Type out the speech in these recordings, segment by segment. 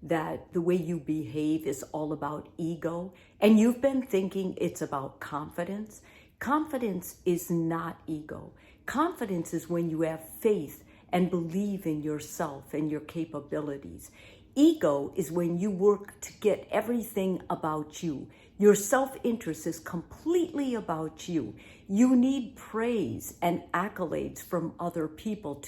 that the way you behave is all about ego, and you've been thinking it's about confidence. Confidence is not ego. Confidence is when you have faith and believe in yourself and your capabilities. Ego is when you work to get everything about you. Your self-interest is completely about you. You need praise and accolades from other people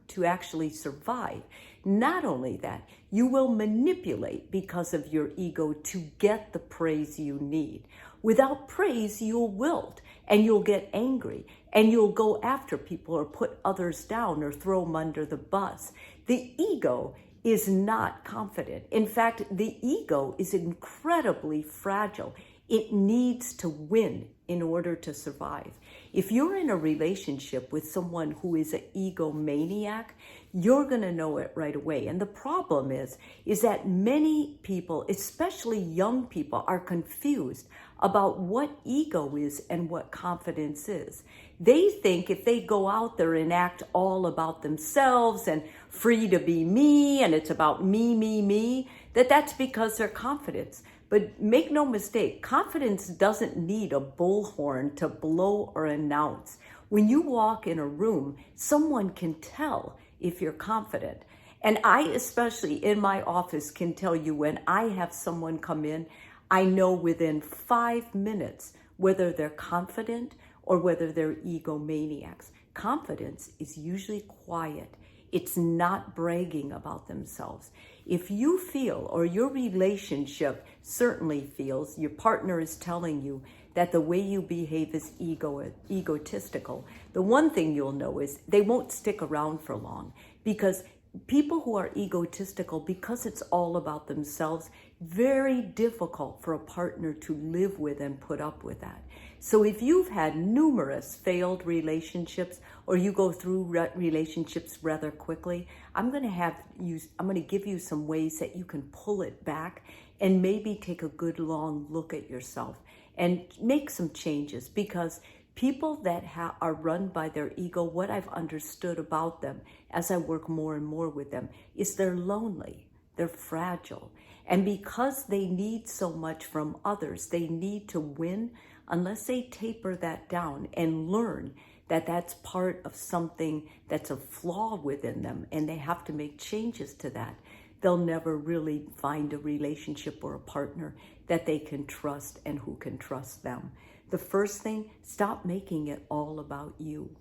to actually survive. Not only that, you will manipulate because of your ego to get the praise you need. Without praise, you'll wilt and you'll get angry and you'll go after people or put others down or throw them under the bus. The ego is not confident. In fact, the ego is incredibly fragile. It needs to win in order to survive. If you're in a relationship with someone who is an egomaniac, you're going to know it right away. And the problem is that many people, especially young people, are confused about what ego is and what confidence is. They think if they go out there and act all about themselves and free to be me, and it's about me, that's because they're confident. But make no mistake, confidence doesn't need a bullhorn to blow or announce. When you walk in a room, someone can tell if you're confident. And I, especially in my office, can tell you when I have someone come in, I know within 5 minutes whether they're confident or whether they're egomaniacs. Confidence is usually quiet. It's not bragging about themselves. If you feel, or your relationship certainly feels, your partner is telling you that the way you behave is egotistical, the one thing you'll know is they won't stick around for long, because people who are egotistical, because it's all about themselves, very difficult for a partner to live with and put up with that. So if you've had numerous failed relationships, or you go through relationships rather quickly, I'm going to give you some ways that you can pull it back and maybe take a good long look at yourself and make some changes. Because people that are run by their ego, what I've understood about them as I work more and more with them is they're lonely, they're fragile. And because they need so much from others, they need to win. Unless they taper that down and learn that that's part of something that's a flaw within them and they have to make changes to that, they'll never really find a relationship or a partner that they can trust and who can trust them. The first thing, stop making it all about you.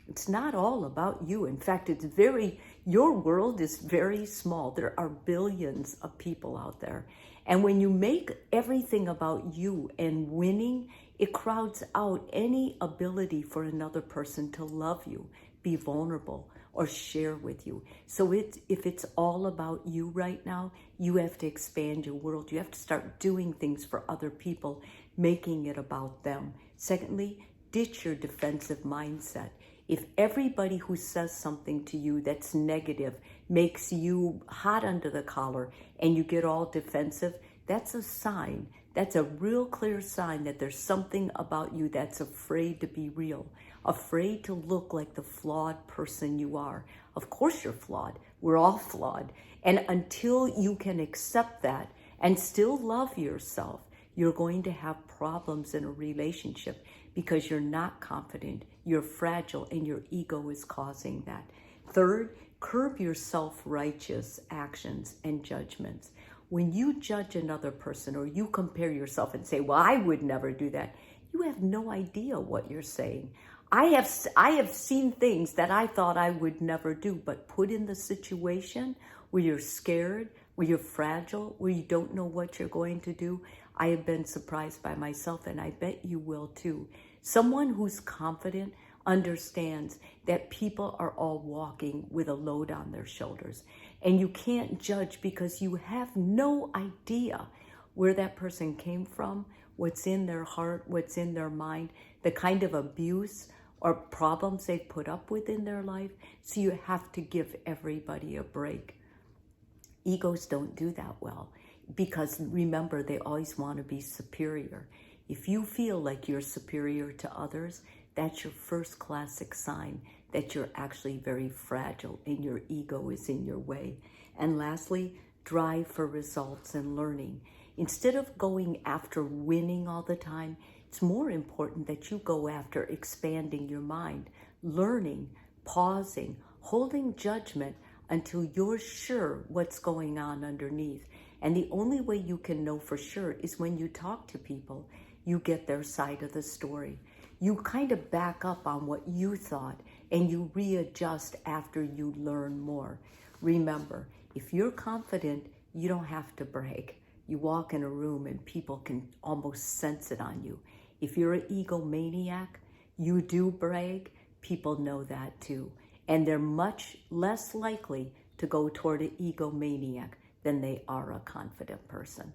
It's not all about you. In fact, your world is very small. There are billions of people out there. And when you make everything about you and winning, it crowds out any ability for another person to love you, be vulnerable, or share with you. So if it's all about you right now, you have to expand your world. You have to start doing things for other people, making it about them. Secondly, ditch your defensive mindset. If everybody who says something to you that's negative makes you hot under the collar and you get all defensive, that's a sign. That's a real clear sign that there's something about you that's afraid to be real, afraid to look like the flawed person you are. Of course you're flawed. We're all flawed. And until you can accept that and still love yourself, you're going to have problems in a relationship because you're not confident, you're fragile, and your ego is causing that. Third, curb your self-righteous actions and judgments. When you judge another person or you compare yourself and say, well, I would never do that, you have no idea what you're saying. I have seen things that I thought I would never do, but put in the situation where you're scared, where you're fragile, where you don't know what you're going to do. I have been surprised by myself, and I bet you will too. Someone who's confident understands that people are all walking with a load on their shoulders. And you can't judge because you have no idea where that person came from, what's in their heart, what's in their mind, the kind of abuse or problems they've put up with in their life. So you have to give everybody a break. Egos don't do that well because, remember, they always want to be superior. If you feel like you're superior to others, that's your first classic sign that you're actually very fragile and your ego is in your way. And lastly, drive for results and learning. Instead of going after winning all the time, it's more important that you go after expanding your mind, learning, pausing, holding judgment until you're sure what's going on underneath. And the only way you can know for sure is when you talk to people, you get their side of the story. You kind of back up on what you thought and you readjust after you learn more. Remember, if you're confident, you don't have to brag. You walk in a room and people can almost sense it on you. If you're an egomaniac, you do brag, people know that too. And they're much less likely to go toward an egomaniac than they are a confident person.